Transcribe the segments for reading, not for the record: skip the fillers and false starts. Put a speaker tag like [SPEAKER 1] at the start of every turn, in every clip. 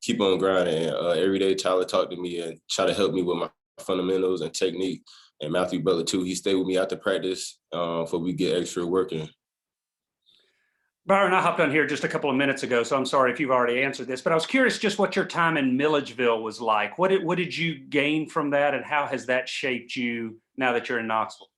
[SPEAKER 1] keep on grinding. And every day, Tyler talked to me and try to help me with my fundamentals and technique. And Matthew Butler too. He stayed with me after practice for we get extra working.
[SPEAKER 2] Byron, I hopped on here just a couple of minutes ago, so I'm sorry if you've already answered this, but I was curious just what your time in Milledgeville was like. What did you gain from that, and how has that shaped you now that you're in Knoxville?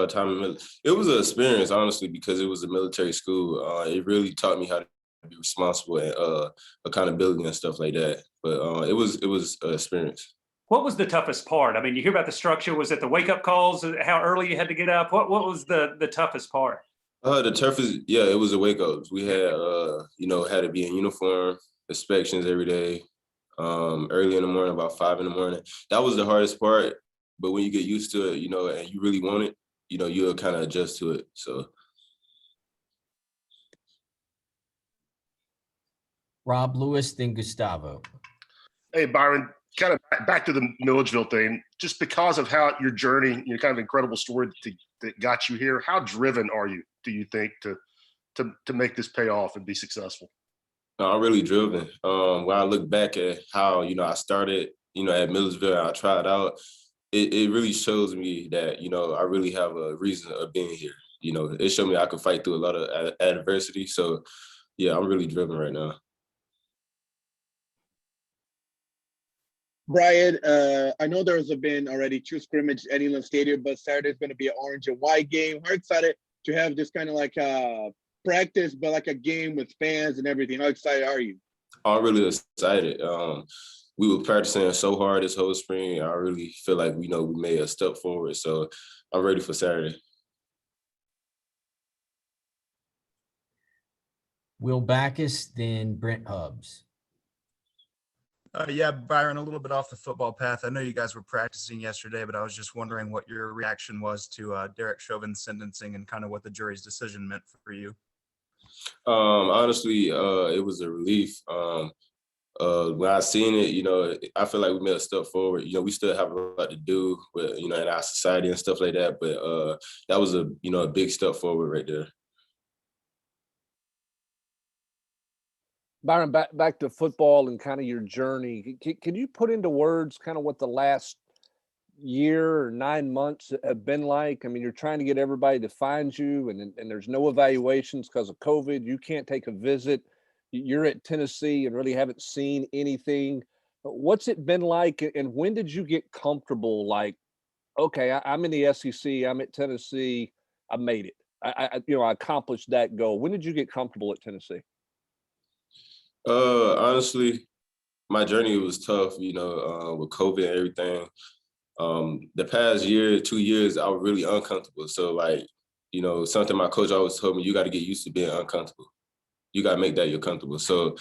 [SPEAKER 1] Time in it was an experience, honestly, because it was a military school. It really taught me how to be responsible and accountability and stuff like that. But it was an experience.
[SPEAKER 2] What was the toughest part? I mean, you hear about the structure. Was it the wake-up calls? How early you had to get up? What was the toughest part?
[SPEAKER 1] The toughest, yeah, it was the wake ups. We had, had to be in uniform, inspections every day, early in the morning, about 5 in the morning. That was the hardest part. But when you get used to it, and you really want it, you'll kind of adjust to it. So.
[SPEAKER 3] Rob Lewis, then Gustavo.
[SPEAKER 4] Hey, Byron, kind of back to the Milledgeville thing, just because of how your journey, kind of incredible story that got you here. How driven are you, do you think, to make this pay off and be successful?
[SPEAKER 1] No, I'm really driven. When I look back at how, I started, at Milledgeville, I tried out, it really shows me that, I really have a reason of being here. It showed me I could fight through a lot of adversity. So, yeah, I'm really driven right now.
[SPEAKER 5] Brian, I know there's been already 2 scrimmages at Inland Stadium, but Saturday's going to be an orange and white game. How excited to have this kind of like practice, but like a game with fans and everything? How excited are you?
[SPEAKER 1] I'm really excited. We were practicing so hard this whole spring. I really feel like we made a step forward. So I'm ready for Saturday.
[SPEAKER 3] Will Backus, then Brent Hubbs.
[SPEAKER 6] Yeah, Byron, a little bit off the football path. I know you guys were practicing yesterday, but I was just wondering what your reaction was to Derek Chauvin's sentencing and kind of what the jury's decision meant for you.
[SPEAKER 1] Honestly, it was a relief. When I seen it, I feel like we made a step forward. We still have a lot to do with, in our society and stuff like that. But that was a big step forward right there.
[SPEAKER 7] Byron, back to football and kind of your journey. Can you put into words kind of what the last year or 9 months have been like? I mean, you're trying to get everybody to find you, and there's no evaluations because of COVID. You can't take a visit. You're at Tennessee and really haven't seen anything. What's it been like, and when did you get comfortable? Like, okay, I'm in the SEC. I'm at Tennessee. I made it. I accomplished that goal. When did you get comfortable at Tennessee?
[SPEAKER 1] Honestly, my journey was tough, with COVID and everything. The past year, 2 years, I was really uncomfortable. So something my coach always told me, you got to get used to being uncomfortable. You got to make that you're comfortable. So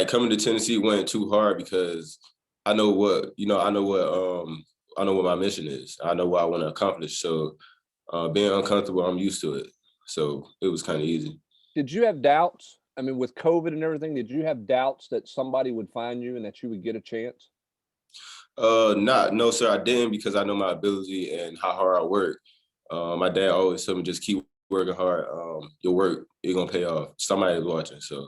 [SPEAKER 1] coming to Tennessee wasn't too hard because I know what my mission is. I know what I want to accomplish. So being uncomfortable, I'm used to it. So it was kind of easy.
[SPEAKER 7] Did you have doubts? I mean, with COVID and everything, did you have doubts that somebody would find you and that you would get a chance?
[SPEAKER 1] No, sir, I didn't, because I know my ability and how hard I work. My dad always told me, just keep working hard. Your work, you're going to pay off. Somebody's watching, so.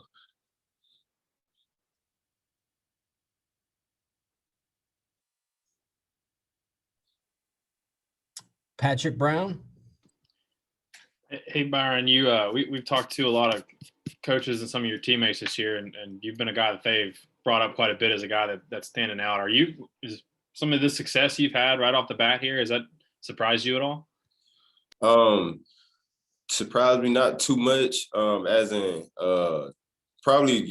[SPEAKER 3] Patrick Brown.
[SPEAKER 8] Hey, Byron, we've talked to a lot of coaches and some of your teammates this year, and you've been a guy that they've brought up quite a bit as a guy that's standing out. Is some of the success you've had right off the bat here, has that surprised you at all?
[SPEAKER 1] Surprised me not too much, as in probably,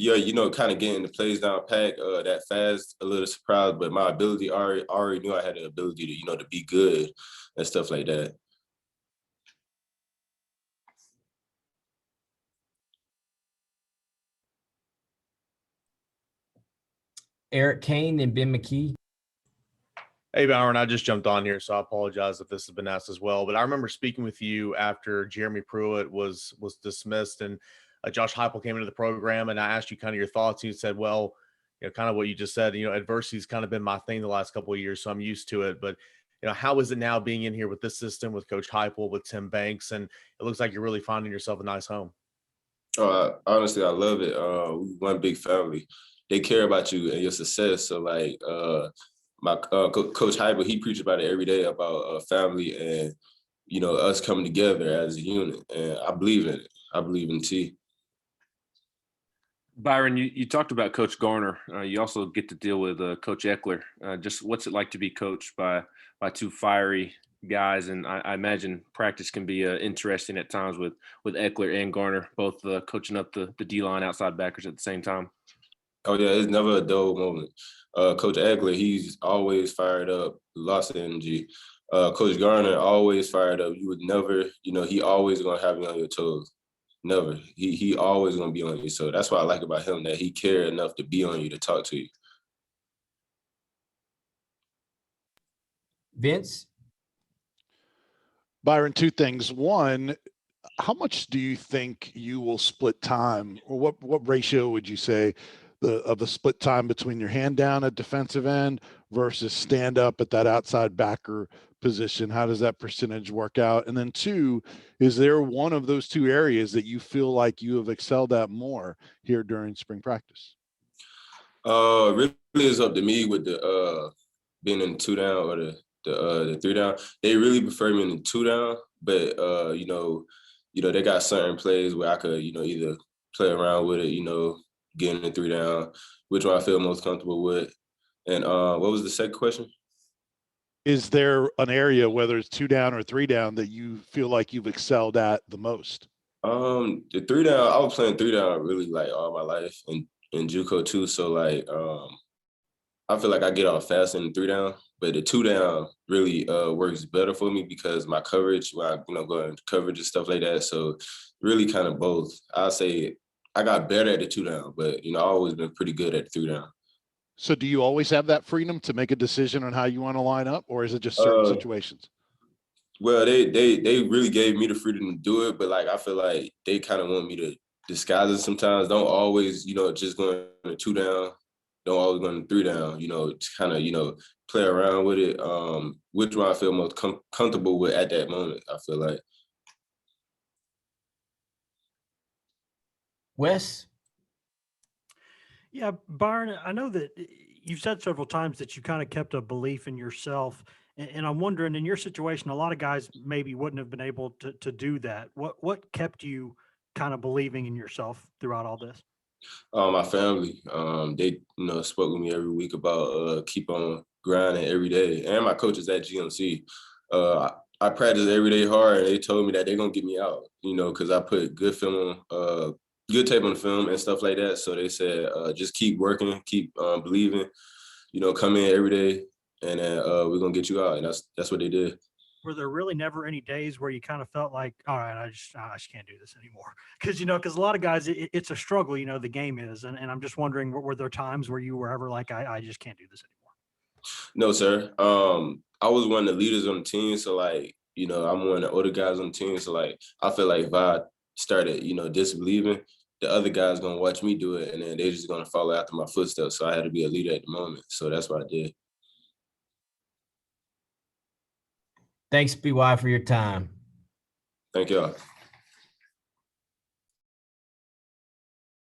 [SPEAKER 1] kind of getting the plays down pat that fast, a little surprised, but my ability, I already knew I had the ability to be good and stuff like that.
[SPEAKER 3] Eric Kane and Ben McKee.
[SPEAKER 9] Hey, Byron, I just jumped on here, so I apologize if this has been asked as well. But I remember speaking with you after Jeremy Pruitt was dismissed and Josh Heupel came into the program, and I asked you kind of your thoughts. And you said, well, kind of what you just said, adversity's kind of been my thing the last couple of years, so I'm used to it. But, how is it now being in here with this system, with Coach Heupel, with Tim Banks? And it looks like you're really finding yourself a nice home.
[SPEAKER 1] Honestly, I love it. We one big family. they care about you and your success. So like my Coach Hyper, he preaches about it every day about family and, you know, us coming together as a unit. And I believe in it. I believe in T.
[SPEAKER 10] Byron, you talked about Coach Garner. You also get to deal with Coach Eckler. Just what's it like to be coached by two fiery guys? And I imagine practice can be interesting at times with Eckler and Garner, both coaching up the D-line outside backers at the same time.
[SPEAKER 1] Oh, yeah, it's never a dull moment. Coach Eckler, he's always fired up, lots of energy. Coach Garner, always fired up. You would never, you know, he always going to have you on your toes. Never. He always going to be on you. So that's what I like about him, that he cared enough to be on you, to talk to you.
[SPEAKER 3] Vince?
[SPEAKER 11] Byron, two things. One, how much do you think you will split time, or what ratio would you say of the split time between your hand down at defensive end versus stand up at that outside backer position? How does that percentage work out? And then two, is there one of those two areas that you feel like you have excelled at more here during spring practice?
[SPEAKER 1] Really is up to me with the being in the 2 down or the 3 down. They really prefer me in the 2 down, but you know, they got certain plays where I could, you know, either play around with it, you know, get in the 3 down, which one I feel most comfortable with. And what was the second question?
[SPEAKER 11] Is there an area, whether it's 2 down or 3 down, that you feel like you've excelled at the most?
[SPEAKER 1] The 3 down, I was playing 3 down really like all my life in JUCO too. So like I feel like I get off fast in the 3 down, but the 2 down really works better for me because my coverage, when I, you know, go into coverage and stuff like that. So really kind of both. I'll say I got better at the 2 down, but, you know, I've always been pretty good at the 3 down.
[SPEAKER 11] So do you always have that freedom to make a decision on how you want to line up, or is it just certain situations?
[SPEAKER 1] Well, they really gave me the freedom to do it, but like I feel like they kind of want me to disguise it sometimes. Don't always, you know, just going to 2 down. Don't always go to 3 down. You know, to kind of, you know, play around with it. Which one I feel most comfortable with at that moment, I feel like.
[SPEAKER 3] Wes?
[SPEAKER 12] Yeah, Byron, I know that you've said several times that you kind of kept a belief in yourself. And I'm wondering, in your situation, a lot of guys maybe wouldn't have been able to do that. What kept you kind of believing in yourself throughout all this?
[SPEAKER 1] My family, they, you know, spoke with me every week about keep on grinding every day. And my coaches at GMC, I practice every day hard, and they told me that they're gonna get me out, you know, because I put good film good tape on the film and stuff like that. So they said, just keep working, keep believing, you know, come in every day, and then we're gonna get you out. And that's what they did.
[SPEAKER 12] Were there really never any days where you kind of felt like, all right, I just can't do this anymore? Because, you know, because a lot of guys, it's a struggle, you know, the game is. And I'm just wondering, were there times where you were ever like, I just can't do this anymore?
[SPEAKER 1] No, sir. I was one of the leaders on the team. So like, you know, I'm one of the older guys on the team. So like, I feel like if I started, you know, disbelieving, the other guys gonna watch me do it, and then they're just gonna follow after my footsteps. So I had to be a leader at the moment. So that's what I did.
[SPEAKER 3] Thanks, BY, for your time.
[SPEAKER 1] Thank y'all.